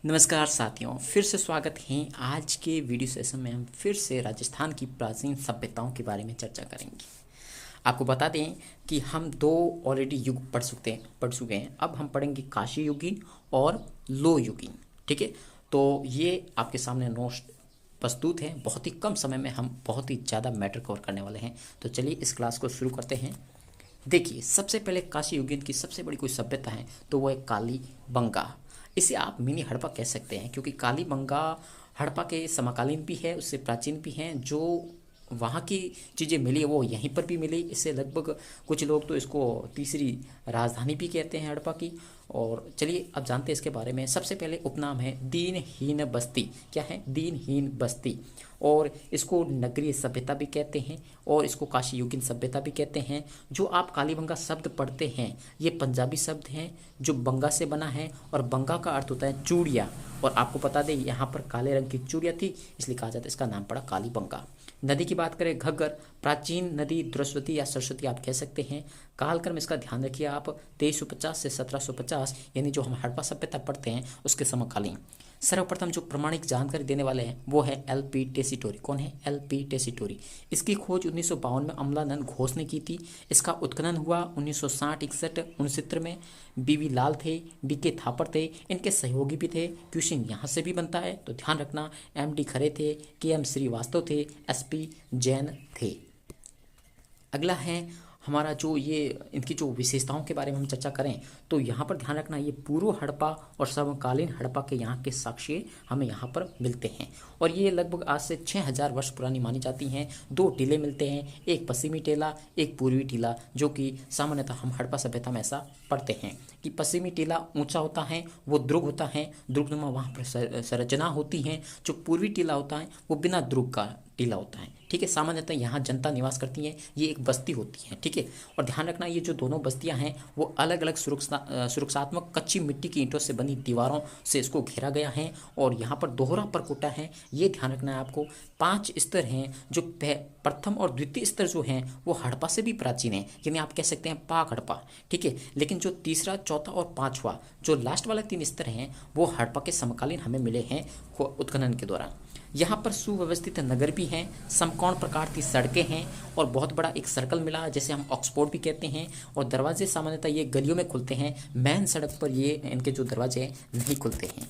नमस्कार साथियों, फिर से स्वागत है। आज के वीडियो सेशन में हम फिर से राजस्थान की प्राचीन सभ्यताओं के बारे में चर्चा करेंगे। आपको बता दें कि हम दो ऑलरेडी युग पढ़ चुके हैं। अब हम पढ़ेंगे काशी युगीन और लो युगीन। ठीक है, तो ये आपके सामने नोट्स प्रस्तुत है। बहुत ही कम समय में हम बहुत ही ज़्यादा मैटर कवर करने वाले हैं। तो चलिए इस क्लास को शुरू करते हैं। देखिए, सबसे पहले काशी युगीन की सबसे बड़ी कोई सभ्यता है तो वो है कालीबंगा। इसे आप मिनी हड़प्पा कह सकते हैं, क्योंकि कालीबंगा हड़प्पा के समकालीन भी है, उससे प्राचीन भी हैं। जो वहाँ की चीज़ें मिली वो यहीं पर भी मिली। इससे लगभग कुछ लोग तो इसको तीसरी राजधानी भी कहते हैं हड़प्पा की। और चलिए अब जानते हैं इसके बारे में। सबसे पहले उपनाम है दीनहीन बस्ती। क्या है? दीनहीन बस्ती। और इसको नगरीय सभ्यता भी कहते हैं और इसको काशी युगीन सभ्यता भी कहते हैं। जो आप कालीबंगा शब्द पढ़ते हैं ये पंजाबी शब्द हैं जो बंगा से बना है, और बंगा का अर्थ होता है चूड़िया। और आपको बता दें यहाँ पर काले रंग की चूड़िया थी, इसलिए कहा जाता है इसका नाम पड़ा कालीबंगा। नदी की बात करें, घग्गर, प्राचीन नदी द्रस्वती या सरस्वती आप कह सकते हैं। कालक्रम इसका ध्यान रखिए आप, 2350 से 1750, यानी जो हम हड़प्पा सभ्यता पढ़ते हैं उसके समकालीन। सर्वप्रथम जो प्रमाणिक जानकारी देने वाले हैं वो है एल.पी. टेसीटोरी। कौन है? एल.पी. टेसीटोरी। इसकी खोज 1952 में अमलानंद घोष ने की थी। इसका उत्खनन हुआ 1960, 61, 69 में। बी.वी. लाल थे, बी.के. थापर थे, इनके सहयोगी भी थे। क्वेश्चन यहाँ से भी बनता है तो ध्यान रखना। एम.डी. खरे थे, के.एम. श्रीवास्तव थे, एस.पी. जैन थे। अगला है हमारा जो ये इनकी जो विशेषताओं के बारे में हम चर्चा करें तो यहाँ पर ध्यान रखना, ये पूर्व हड़प्पा और समकालीन हड़प्पा के यहाँ के साक्ष्य हमें यहाँ पर मिलते हैं। और ये लगभग आज से 6000 वर्ष पुरानी मानी जाती हैं। दो टीले मिलते हैं, एक पश्चिमी टीला, एक पूर्वी टीला, जो कि सामान्यतः हम हड़प्पा सभ्यता में ऐसा पढ़ते हैं कि पश्चिमी टीला ऊंचा होता है, वो दुर्ग होता है, दुर्गनुमा वहाँ पर संरचना होती है। जो पूर्वी टीला होता है वो बिना दुर्ग का टीला होता है। ठीक है, सामान्यतः यहाँ जनता निवास करती है, ये एक बस्ती होती है। ठीक है, और ध्यान रखना ये जो दोनों बस्तियाँ हैं वो अलग अलग सुरक्षात्मक कच्ची मिट्टी की ईंटों से बनी दीवारों से इसको घेरा गया है। और यहाँ पर दोहरा परकोटा है, ये ध्यान रखना है आपको। 5 स्तर हैं, जो प्रथम और द्वितीय स्तर जो हैं वो हड़प्पा से भी प्राचीन है, यानी आप कह सकते हैं पाक हड़प्पा। ठीक है, लेकिन जो तीसरा, चौथा और पांचवा जो लास्ट वाला 3 स्तर हैं वो हड़प्पा के समकालीन हमें मिले हैं उत्खनन के दौरान। यहाँ पर सुव्यवस्थित नगर भी हैं, समकोण प्रकार की सड़कें हैं और बहुत बड़ा एक सर्कल मिला जैसे हम ऑक्सफोर्ड भी कहते हैं। और दरवाजे सामान्यतः ये गलियों में खुलते हैं, मेन सड़क पर ये इनके जो दरवाजे हैं नहीं खुलते हैं।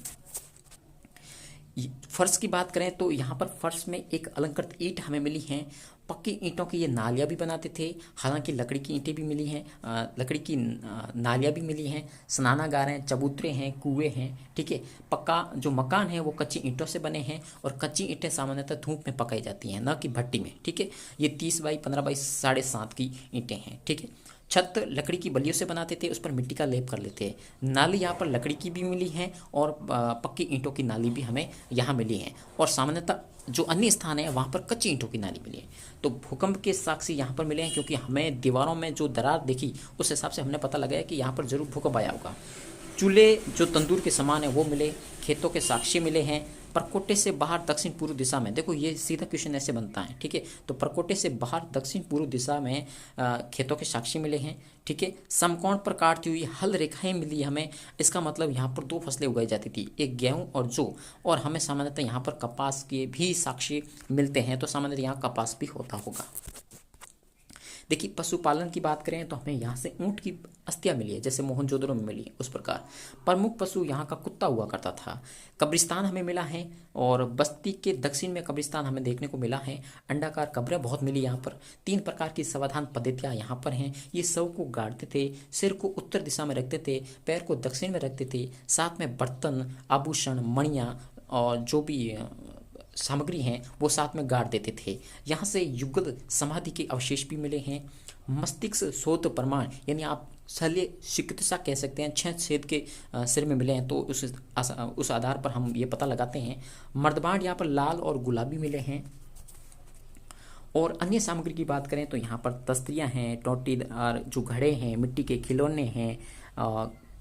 फर्श की बात करें तो यहाँ पर फर्श में एक अलंकृत ईंट हमें मिली हैं। पक्की ईंटों की ये नालियाँ भी बनाते थे, हालांकि लकड़ी की ईंटें भी मिली हैं, लकड़ी की नालियाँ भी मिली हैं, स्नानागार हैं, चबूतरे हैं, कुएं हैं। ठीक है, पक्का जो मकान है वो कच्ची ईंटों से बने हैं और कच्ची ईंटें सामान्यतः धूप में पकाई जाती हैं, न कि भट्टी में। ठीक है, ये 30 बाई 15 बाई 7.5 की ईंटें हैं। ठीक है, छत लकड़ी की बल्लियों से बनाते थे, उस पर मिट्टी का लेप कर लेते हैं। नाली यहाँ पर लकड़ी की भी मिली है और पक्की ईंटों की नाली भी हमें यहाँ मिली है। और सामान्यतः जो अन्य स्थान है वहाँ पर कच्ची ईंटों की नाली मिली है। तो भूकंप के साक्षी यहाँ पर मिले हैं, क्योंकि हमें दीवारों में जो दरार देखी उस हिसाब से हमने पता लगाया कि यहाँ पर जरूर भूकंप आया होगा। चूल्हे जो तंदूर के समान है वो मिले, खेतों के साक्षी मिले हैं। परकोटे से बाहर दक्षिण पूर्व दिशा में, देखो ये सीधा क्वेश्चन ऐसे बनता है। ठीक है, तो परकोटे से बाहर दक्षिण पूर्व दिशा में खेतों के साक्षी मिले हैं। ठीक है, समकोण पर काटती हुई हल रेखाएं मिली हमें। इसका मतलब यहाँ पर 2 फसलें उगाई जाती थी, एक गेहूं और जौ। और हमें सामान्यतः यहाँ पर कपास के भी साक्षी मिलते हैं, तो सामान्यतः यहाँ कपास भी होता होगा। देखिए, पशुपालन की बात करें तो हमें यहाँ से ऊँट की अस्थियाँ मिली है, जैसे मोहनजोदड़ो में मिली उस प्रकार। प्रमुख पशु यहाँ का कुत्ता हुआ करता था। कब्रिस्तान हमें मिला है और बस्ती के दक्षिण में कब्रिस्तान हमें देखने को मिला है। अंडाकार कब्रें बहुत मिली यहाँ पर। 3 प्रकार की समाधान पद्धतियाँ यहाँ पर हैं। ये शव को गाड़ते थे, सिर को उत्तर दिशा में रखते थे, पैर को दक्षिण में रखते थे, साथ में बर्तन, आभूषण, मणियाँ और जो भी सामग्री हैं वो साथ में गाड़ देते थे। यहाँ से युगल समाधि के अवशेष भी मिले हैं। मस्तिष्क शोध प्रमाण, यानी आप शल्य चिकित्सा कह सकते हैं, 6 छेद के सिर में मिले हैं, तो उस आधार पर हम ये पता लगाते हैं। मर्दबाण यहाँ पर लाल और गुलाबी मिले हैं। और अन्य सामग्री की बात करें तो यहाँ पर तस्तियाँ हैं, टोटीदार जो घड़े हैं, मिट्टी के खिलौने हैं,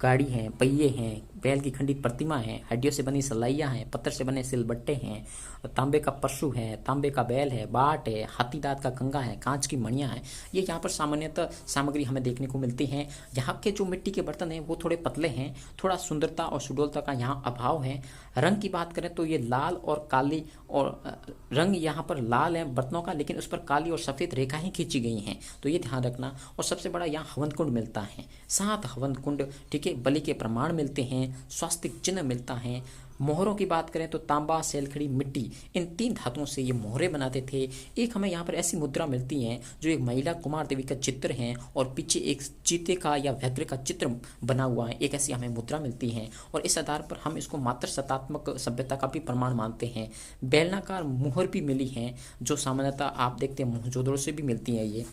गाड़ी हैं, पहिए हैं, बैल की खंडित प्रतिमा है, हड्डियों से बनी सलाइयाँ हैं, पत्थर से बने सिलबट्टे हैं, तांबे का परशु है, तांबे का बैल है, बाट है, हाथी दांत का कंगा है, कांच की मणियाँ हैं। ये यहाँ पर सामान्यतः सामग्री हमें देखने को मिलती हैं। यहाँ के जो मिट्टी के बर्तन हैं वो थोड़े पतले हैं, थोड़ा सुंदरता और सुडोलता का यहाँ अभाव है। रंग की बात करें तो ये लाल और काली और रंग यहाँ पर लाल है बर्तनों का, लेकिन उस पर काली और सफ़ेद रेखाएं खींची गई हैं, तो ये ध्यान रखना। और सबसे बड़ा यहाँ हवन कुंड मिलता है, 7 हवन कुंड, ठीक है। बलि के प्रमाण मिलते हैं, स्वास्तिक चिन्ह मिलता है। मोहरों की बात करें तो तांबा, सैलखड़ी, मिट्टी, इन 3 धातुओं से ये मोहरे बनाते थे। एक हमें यहाँ पर ऐसी मुद्रा मिलती है जो एक महिला कुमार देवी का चित्र है और पीछे एक चीते का या व्याघ्र का चित्र बना हुआ है, एक ऐसी हमें मुद्रा मिलती है और इस आधार पर हम इसको मात्र शतात्मक सभ्यता का भी प्रमाण मानते हैं। बेलनाकार मुहर भी मिली हैं जो सामान्यतः आप देखते हैं मोहनजोदड़ो से भी मिलती हैं। ये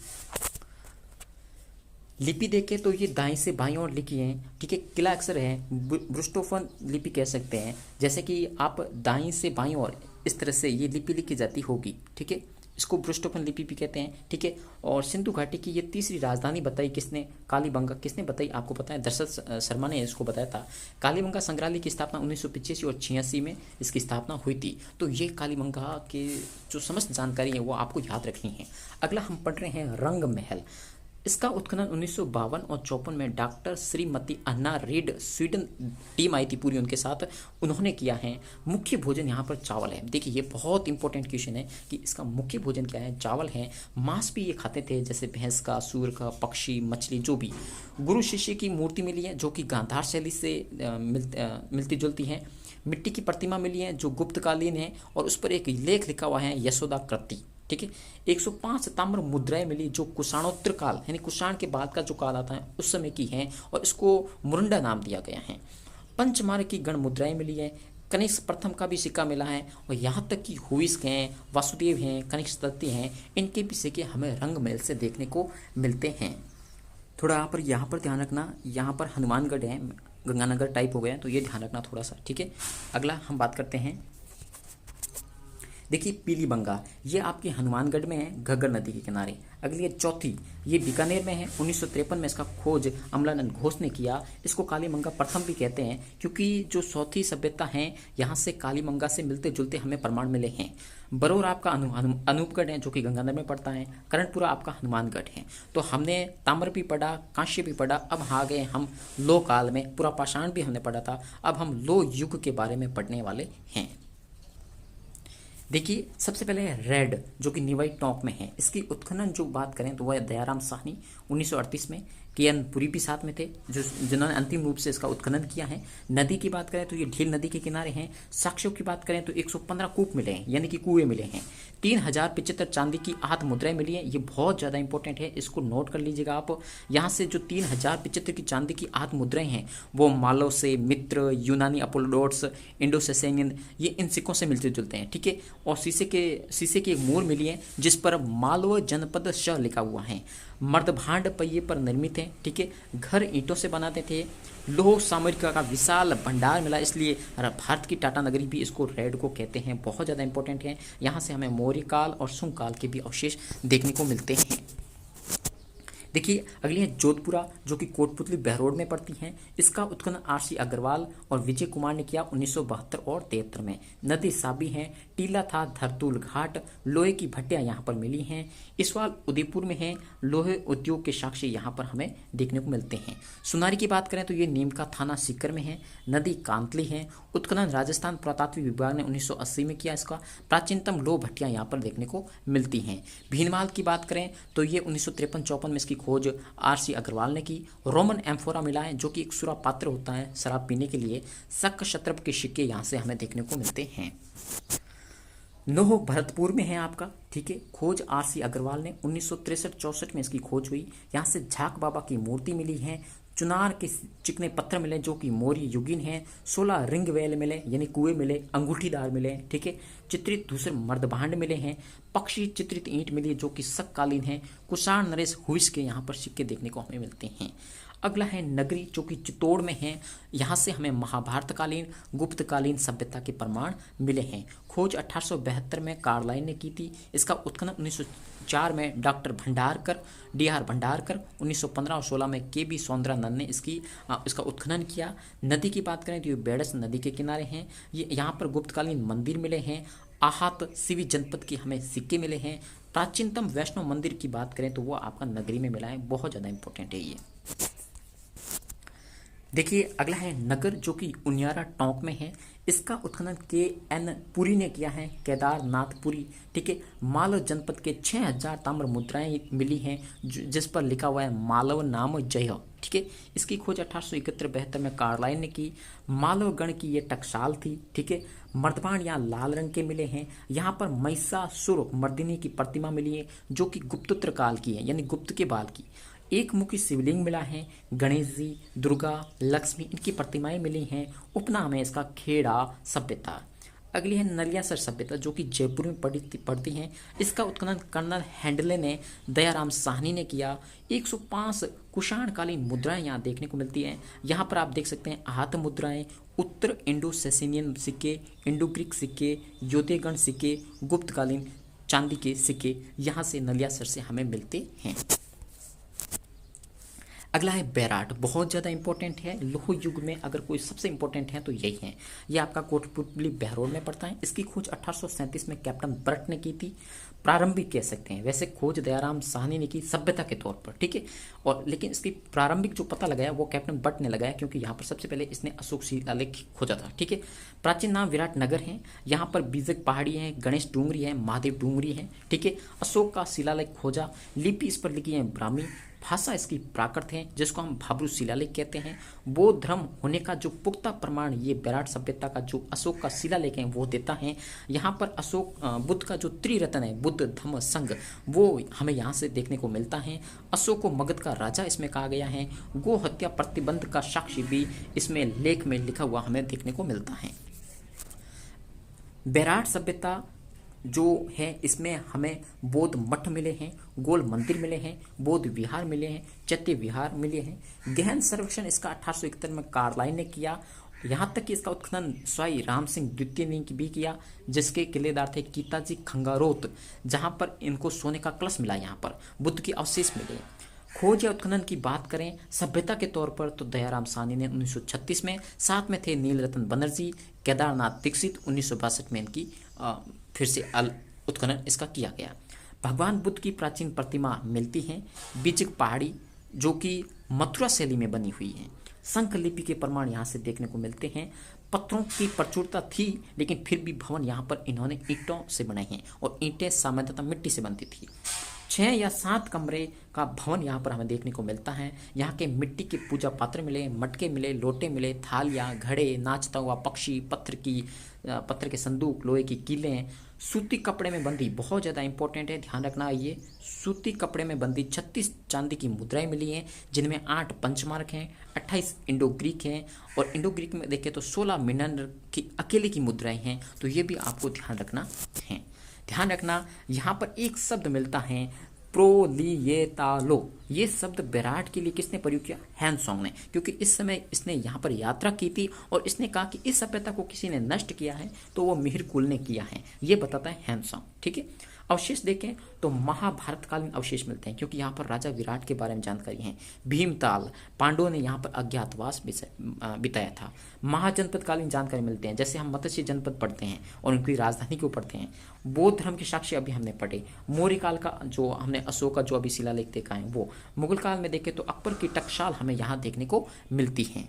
लिपि देखें तो ये दाएं से बाईं ओर लिखी है, ठीक है। किला अक्षर है, ब्रुस्टोफन लिपि कह सकते हैं। जैसे कि आप दाएं से बाईं ओर इस तरह से ये लिपि लिखी जाती होगी, ठीक है। इसको ब्रुस्टोफन लिपि भी कहते हैं, ठीक है। और सिंधु घाटी की ये तीसरी राजधानी बताई किसने? कालीबंगा। किसने बताई? आपको पता है, दशरथ शर्मा ने इसको बताया था। कालीबंगा संग्रहालय की स्थापना 1985 और 86 में इसकी स्थापना हुई थी। तो ये कालीबंगा के जो समस्त जानकारी है वो आपको याद रखनी है। अगला हम पढ़ रहे हैं रंग महल। इसका उत्खनन 1952 और 54 में डॉक्टर श्रीमती अन्ना रीड, स्वीडन टीम आई थी पूरी उनके साथ, उन्होंने किया है। मुख्य भोजन यहाँ पर चावल है। देखिए ये बहुत इंपॉर्टेंट क्वेश्चन है कि इसका मुख्य भोजन क्या है? चावल है। मांस भी ये खाते थे, जैसे भैंस का, सूर का, पक्षी, मछली, जो भी। गुरु शिष्य की मूर्ति मिली है जो कि गांधार शैली से मिलती जुलती है। मिट्टी की प्रतिमा मिली है जो गुप्तकालीन है और उस पर एक लेख लिखा हुआ है, यशोदा कृति, ठीक है। 105 ताम्र मुद्राएं मिली जो कुषाणोत्तर काल यानी कुषाण के बाद का जो काल आता है उस समय की हैं और इसको मुरंडा नाम दिया गया है। पंचमार्ग की गण मुद्राएं मिली है। कनिष्क प्रथम का भी सिक्का मिला है और यहाँ तक कि हुइस्क हैं, वासुदेव हैं, कनिष्क दत्ती हैं, इनके भी सिक्के हमें रंग महल से देखने को मिलते हैं। थोड़ा यहाँ पर ध्यान रखना, यहाँ पर हनुमानगढ़ है, गंगानगर टाइप हो गया, तो ये ध्यान रखना थोड़ा सा, ठीक है। अगला हम बात करते हैं, देखिए पीलीबंगा, ये आपके हनुमानगढ़ में है, घग्गर नदी के किनारे। अगली है चौथी, ये बीकानेर में है। 1953 में इसका खोज अमलानंद घोष ने किया। इसको कालीबंगा प्रथम भी कहते हैं क्योंकि जो चौथी सभ्यता है यहाँ से कालीबंगा से मिलते जुलते हमें प्रमाण मिले हैं। बरौर आपका अनूपगढ़ है जो कि गंगानगर में पड़ता है। करणपुरा आपका हनुमानगढ़ है। तो हमने ताम्र भी पढ़ा, कांस्य भी पढ़ा, अब आ गए हम लो काल में। पूरा पाषाण भी हमने पढ़ा था, अब हम लो युग के बारे में पढ़ने वाले हैं। देखिए सबसे पहले है रेड जो कि निवाई टोंक में है। इसकी उत्खनन जो बात करें तो वह दयाराम साहनी 1938 में, के.एन. पुरी भी साथ में थे जिन्होंने अंतिम रूप से इसका उत्खनन किया है। नदी की बात करें तो ये ढील नदी के किनारे हैं। साक्ष्यों की बात करें तो 115 कूप मिले हैं यानी कि कुएं मिले हैं। 3075 चांदी की आहत मुद्राएं मिली हैं। ये बहुत ज़्यादा इंपॉर्टेंट है, इसको नोट कर लीजिएगा आप। यहाँ से जो 3075 की चांदी की आहत मुद्राएं हैं वो मालव से, मित्र, यूनानी अपोलोडोट्स, इंडो सेसेनियन, ये इन सिक्कों से मिलते जुलते हैं, ठीक है। और शीशे की एक मोहर मिली है जिस पर मालव जनपद श लिखा हुआ है। मर्दभांड पहिए पर निर्मित है, ठीक है। घर ईंटों से बनाते थे। लोह सामग्री का विशाल भंडार मिला, इसलिए भारत की टाटा नगरी भी इसको रेड को कहते हैं। बहुत ज़्यादा इंपॉर्टेंट है। यहाँ से हमें मौर्य काल और शुंग काल के भी अवशेष देखने को मिलते हैं। देखिए अगली है जोधपुरा जो कि कोटपुतली बहरोड में पड़ती हैं। इसका उत्खनन R.C. अग्रवाल और विजय कुमार ने किया 1972 और 73 में। नदी साबी है, टीला था, धरतूल घाट, लोहे की भट्टियां यहाँ पर मिली हैं। इसवाल उदयपुर में है। लोहे उद्योग के साक्ष्य यहाँ पर हमें देखने को मिलते हैं। सुनारी की बात करें तो ये नीम का थाना सीकर में है। नदी कांतली है। उत्खनन राजस्थान पुरातात्विक विभाग ने 1980 में किया। इसका प्राचीनतम लोह भट्टियां यहाँ पर देखने को मिलती हैं। भीनमाल की बात करें तो ये 1953-54 में इसकी खोज R.C. अग्रवाल ने की। रोमन एम्फोरा मिला है जो कि एक सुरा पात्र होता है शराब पीने के लिए। शक शत्रप के सिक्के यहाँ से हमें देखने को मिलते हैं। नोह भरतपुर में है आपका, ठीक है। खोज R.C. अग्रवाल ने 1963-64 में इसकी खोज हुई। यहाँ से झाक बाबा की मूर्ति मिली है। चुनार के चिकने पत्थर मिले जो कि मौर्य युगीन हैं। 16 रिंग वेल मिले यानी कुएं मिले, अंगूठीदार मिले, ठीक है। चित्रित दूसरे मर्दभांड मिले हैं। पक्षी चित्रित ईंट मिली जो कि शककालीन है। कुषाण नरेश हुइस के यहाँ पर सिक्के देखने को हमें मिलते हैं। अगला है नगरी, जो कि चित्तौड़ में है। यहाँ से हमें महाभारतकालीन गुप्तकालीन सभ्यता के प्रमाण मिले हैं। खोज 1872 में कार्लाइन ने की थी। इसका उत्खनन 1904 में डॉक्टर भंडारकर, D.R. भंडारकर, 1915 और 16 में के.बी. सौंदरानंद ने इसका उत्खनन किया। नदी की बात करें तो ये बेडस नदी के किनारे हैं। ये यहाँ पर गुप्तकालीन मंदिर मिले हैं। आहत सिवी जनपद के हमें सिक्के मिले हैं। प्राचीनतम वैष्णव मंदिर की बात करें तो वो आपका नगरी में मिला है। बहुत ज़्यादा इंपॉर्टेंट है ये। देखिए अगला है नगर, जो कि उनियारा टोंक में है। इसका उत्खनन के.एन. पुरी ने किया है, केदारनाथ पुरी। ठीक है, मालव जनपद के 6000 ताम्र मुद्राएं मिली हैं जिस पर लिखा हुआ है मालव नाम जय। ठीक है, इसकी खोज 1871-72 में कार्लाइन ने की। मालव गण की ये टकसाल थी। ठीक है, मर्दबाण यहाँ लाल रंग के मिले हैं। यहाँ पर महिषासुर मर्दिनी की प्रतिमा मिली है जो कि गुप्तोत्तर काल की है, यानी गुप्त के बाल की। एक मुखी शिवलिंग मिला है। गणेश जी, दुर्गा, लक्ष्मी, इनकी प्रतिमाएं मिली हैं। उपनाम है इसका खेड़ा सभ्यता। अगली है नलियासर सभ्यता, जो कि जयपुर में पड़ती हैं। इसका उत्खनन कर्नल हैंडले ने, दयाराम साहनी ने किया। 105 कुषाणकालीन मुद्राएं यहाँ देखने को मिलती हैं। यहाँ पर आप देख सकते हैं आहत मुद्राएं, उत्तर इंडो सेसिनियन सिक्के, इंडो ग्रीक सिक्के, योद्धेगण सिक्के, गुप्तकालीन चांदी के सिक्के यहाँ से नलियासर से हमें मिलते हैं। अगला है बैराट, बहुत ज़्यादा इंपॉर्टेंट है। लोह युग में अगर कोई सबसे इंपॉर्टेंट है तो यही है। ये आपका कोटपुतली बहरौल में पड़ता है। इसकी खोज 1837 में कैप्टन बर्ट ने की थी। प्रारंभिक कह सकते हैं, वैसे खोज दयाराम साहनी ने की सभ्यता के तौर पर। ठीक है, और लेकिन इसकी प्रारंभिक जो पता लगाया वो कैप्टन बर्ट ने लगाया, क्योंकि यहाँ पर सबसे पहले इसने अशोक शिलालेख खोजा था। ठीक है, प्राचीन नाम विराट नगर है। यहाँ पर बीजक पहाड़ी है, गणेश डूंगरी है, महादेव डूंगरी है। ठीक है, अशोक का शिलालेख खोजा। लिपि इस पर लिखी है ब्राह्मी। भाषा इसकी प्राकृत है, जिसको हम भाब्रू शिलालेख कहते हैं। बौद्ध धर्म होने का जो पुख्ता प्रमाण ये बैराट सभ्यता का जो अशोक का शिलालेख है वो देता है। यहाँ पर अशोक बुद्ध का जो त्रिरत्न है, बुद्ध धम्म संघ, वो हमें यहाँ से देखने को मिलता है। अशोक को मगध का राजा इसमें कहा गया है। गो हत्या प्रतिबंध का साक्ष्य भी इसमें लेख में लिखा हुआ हमें देखने को मिलता है। बैराट सभ्यता जो है इसमें हमें बौद्ध मठ मिले हैं, गोल मंदिर मिले हैं, बौद्ध विहार मिले हैं, चैत्य विहार मिले हैं। गहन सर्वेक्षण इसका 1871 में कार्लाइन ने किया। यहाँ तक कि इसका उत्खनन स्वाई राम सिंह द्वितीय ने भी किया, जिसके किलेदार थे कीताजी खंगारोत, जहाँ पर इनको सोने का कलश मिला। यहाँ पर बुद्ध के अवशेष मिले। खोज या उत्खनन की बात करें सभ्यता के तौर पर तो दयाराम साहनी ने 1936 में, साथ में थे नीलरतन बनर्जी, केदारनाथ दीक्षित, 1962 में इनकी फिर से उत्खनन इसका किया गया। भगवान बुद्ध की प्राचीन प्रतिमा मिलती है बीजक पहाड़ी, जो कि मथुरा शैली में बनी हुई है। संख लिपि के प्रमाण यहाँ से देखने को मिलते हैं। पत्थरों की प्रचुरता थी, लेकिन फिर भी भवन यहाँ पर इन्होंने ईंटों से बनाए हैं, और ईंटें सामान्यतः मिट्टी से बनती थी। 6 या 7 कमरे का भवन यहाँ पर हमें देखने को मिलता है। यहाँ के मिट्टी के पूजा पात्र मिले, मटके मिले, लोटे मिले, थालियाँ, घड़े, नाचता हुआ पक्षी, पत्थर के संदूक, लोहे की कीलें, सूती कपड़े में बंधी, बहुत ज़्यादा इंपॉर्टेंट है, ध्यान रखना। ये सूती कपड़े में बंधी 36 चांदी की मुद्राएं मिली हैं, जिनमें 8 पंचमार्क हैं, 28 इंडो ग्रीक हैं, और इंडो ग्रीक में देखें तो 16 मिनर की अकेले की मुद्राएं हैं। तो ये भी आपको ध्यान रखना है। ध्यान रखना यहाँ पर एक शब्द मिलता है प्रोलिएतालो। ये शब्द बैराट के लिए किसने प्रयोग किया? हैंसोंग ने, क्योंकि इस समय इसने यहाँ पर यात्रा की थी और इसने कहा कि इस सभ्यता को किसी ने नष्ट किया है तो वो मिहिर कुल ने किया है। ये बताता है हैंसोंग। ठीक है, अवशेष देखें तो महाभारतकालीन अवशेष मिलते हैं, क्योंकि यहाँ पर राजा विराट के बारे में जानकारी है। भीमताल, पांडवों ने यहाँ पर अज्ञातवास बिताया था। महाजनपदकालीन जानकारी मिलते हैं, जैसे हम मत्स्य जनपद पढ़ते हैं और उनकी राजधानी को पढ़ते हैं। बौद्ध धर्म के साक्ष्य अभी हमने पढ़े। मौर्य काल का जो हमने अशोक का जो अभी शिलालेख देखा है वो। मुगल काल में देखें तो अकबर की टकसाल हमें यहाँ देखने को मिलती है।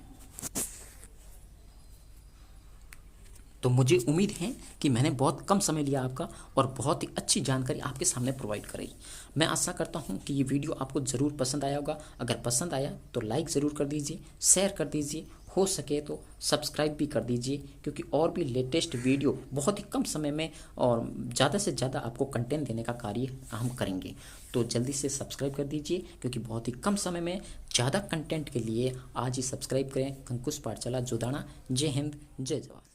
तो मुझे उम्मीद है कि मैंने बहुत कम समय लिया आपका और बहुत ही अच्छी जानकारी आपके सामने प्रोवाइड करी। मैं आशा करता हूं कि ये वीडियो आपको ज़रूर पसंद आया होगा। अगर पसंद आया तो लाइक ज़रूर कर दीजिए, शेयर कर दीजिए, हो सके तो सब्सक्राइब भी कर दीजिए, क्योंकि और भी लेटेस्ट वीडियो बहुत ही कम समय में और ज़्यादा से ज़्यादा आपको कंटेंट देने का कार्य हम करेंगे। तो जल्दी से सब्सक्राइब कर दीजिए, क्योंकि बहुत ही कम समय में ज़्यादा कंटेंट के लिए आज ही सब्सक्राइब करें। कंकुश पाठशाला जोदाना। जय हिंद, जय जवाहर।